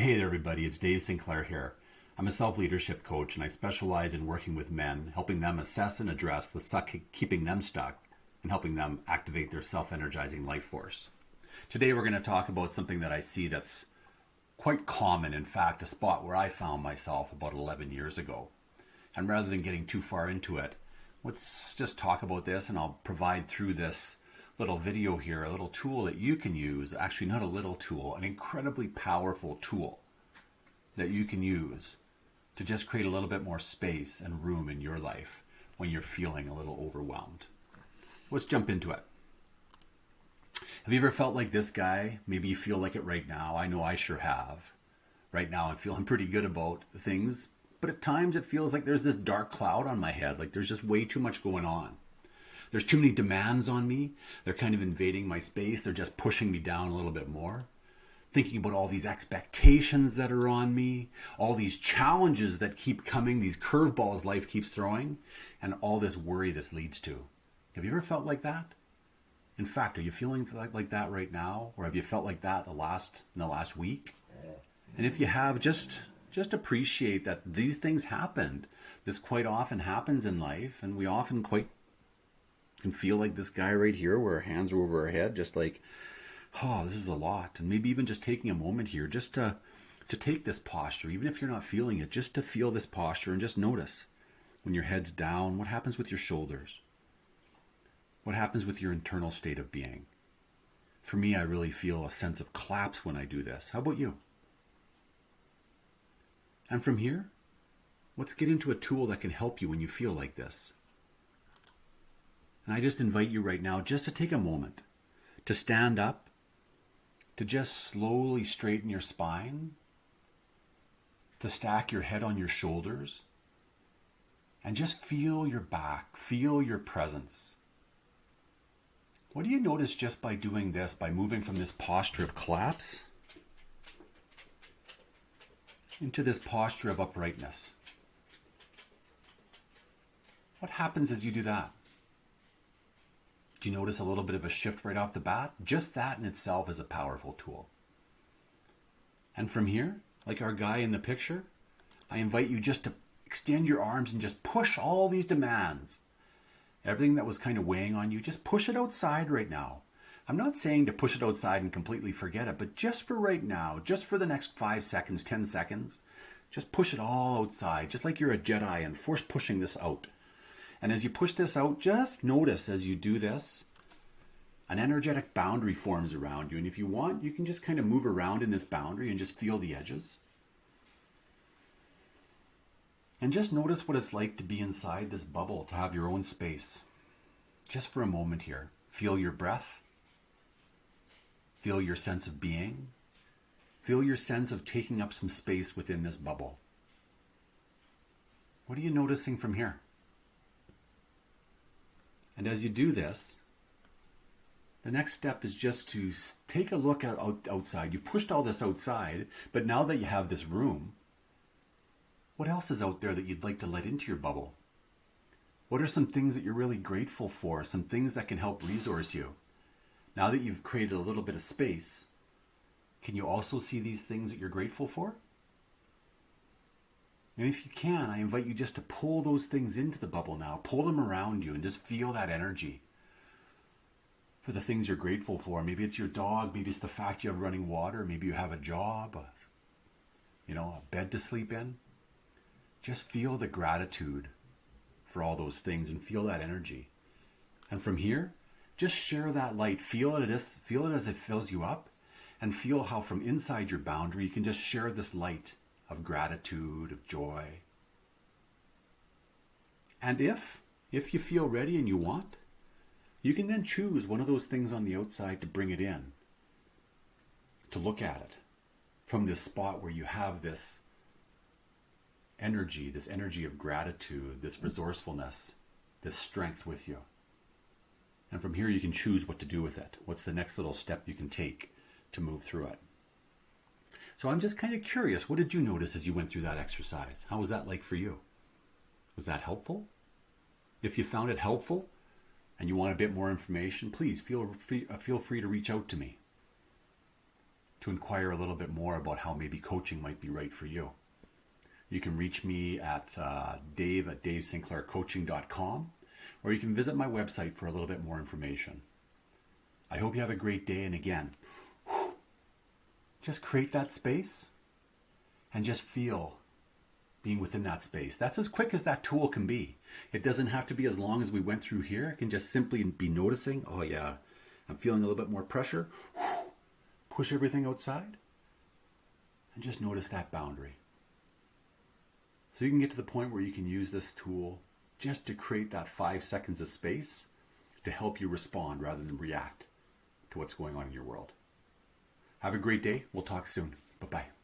Hey there, everybody. It's Dave Sinclair here. I'm a self-leadership coach, and I specialize in working with men, helping them assess and address the suck keeping them stuck and helping them activate their self-energizing life force. Today, we're going to talk about something that I see that's quite common. In fact, a spot where I found myself about 11 years ago. And rather than getting too far into it, let's just talk about this, and I'll provide through this little video here a little tool that you can use. Actually, not a little tool, an incredibly powerful tool that you can use to just create a little bit more space and room in your life when you're feeling a little overwhelmed. Let's jump into it. Have you ever felt like this guy? Maybe you feel like it right now. I know I sure have. Right now I'm feeling pretty good about things, but at times it feels like there's this dark cloud on my head, like there's just way too much going on. There's too many demands on me. They're kind of invading my space. They're just pushing me down a little bit more. Thinking about all these expectations that are on me, all these challenges that keep coming, these curveballs life keeps throwing, and all this worry this leads to. Have you ever felt like that? In fact, are you feeling like that right now? Or have you felt like that in the last week? And if you have, just appreciate that these things happened. This quite often happens in life, and we often can feel like this guy right here where our hands are over our head, just like, oh, this is a lot. And maybe even just taking a moment here just to take this posture, even if you're not feeling it, just to feel this posture and just notice when your head's down, what happens with your shoulders? What happens with your internal state of being? For me, I really feel a sense of collapse when I do this. How about you? And from here, let's get into a tool that can help you when you feel like this. And I just invite you right now just to take a moment to stand up, to just slowly straighten your spine, to stack your head on your shoulders, and just feel your back, feel your presence. What do you notice just by doing this, by moving from this posture of collapse into this posture of uprightness? What happens as you do that? Do you notice a little bit of a shift right off the bat? Just that in itself is a powerful tool. And from here, like our guy in the picture, I invite you just to extend your arms and just push all these demands. Everything that was kind of weighing on you, just push it outside right now. I'm not saying to push it outside and completely forget it, but just for right now, just for the next 5 seconds, 10 seconds, just push it all outside, just like you're a Jedi and force pushing this out. And as you push this out, just notice as you do this, an energetic boundary forms around you. And if you want, you can just kind of move around in this boundary and just feel the edges. And just notice what it's like to be inside this bubble, to have your own space. Just for a moment here. Feel your breath. Feel your sense of being. Feel your sense of taking up some space within this bubble. What are you noticing from here? And as you do this, the next step is just to take a look outside. You've pushed all this outside, but now that you have this room, what else is out there that you'd like to let into your bubble? What are some things that you're really grateful for? Some things that can help resource you? Now that you've created a little bit of space, can you also see these things that you're grateful for? And if you can, I invite you just to pull those things into the bubble now. Pull them around you and just feel that energy for the things you're grateful for. Maybe it's your dog. Maybe it's the fact you have running water. Maybe you have a job, a bed to sleep in. Just feel the gratitude for all those things and feel that energy. And from here, just share that light. Feel it as it fills you up, and feel how from inside your boundary you can just share this light of gratitude, of joy. And if you feel ready and you want, you can then choose one of those things on the outside to bring it in, to look at it from this spot where you have this energy of gratitude, this resourcefulness, this strength with you. And from here you can choose what to do with it. What's the next little step you can take to move through it? So I'm just kind of curious, what did you notice as you went through that exercise? How was that like for you? Was that helpful? If you found it helpful and you want a bit more information, please feel free to reach out to me. to inquire a little bit more about how maybe coaching might be right for you. You can reach me at dave@davesinclaircoaching.com, or you can visit my website for a little bit more information. I hope you have a great day, and again, just create that space and just feel being within that space. That's as quick as that tool can be. It doesn't have to be as long as we went through here. It can just simply be noticing, oh yeah, I'm feeling a little bit more pressure. Push everything outside and just notice that boundary. So you can get to the point where you can use this tool just to create that 5 seconds of space to help you respond rather than react to what's going on in your world. Have a great day. We'll talk soon. Bye-bye.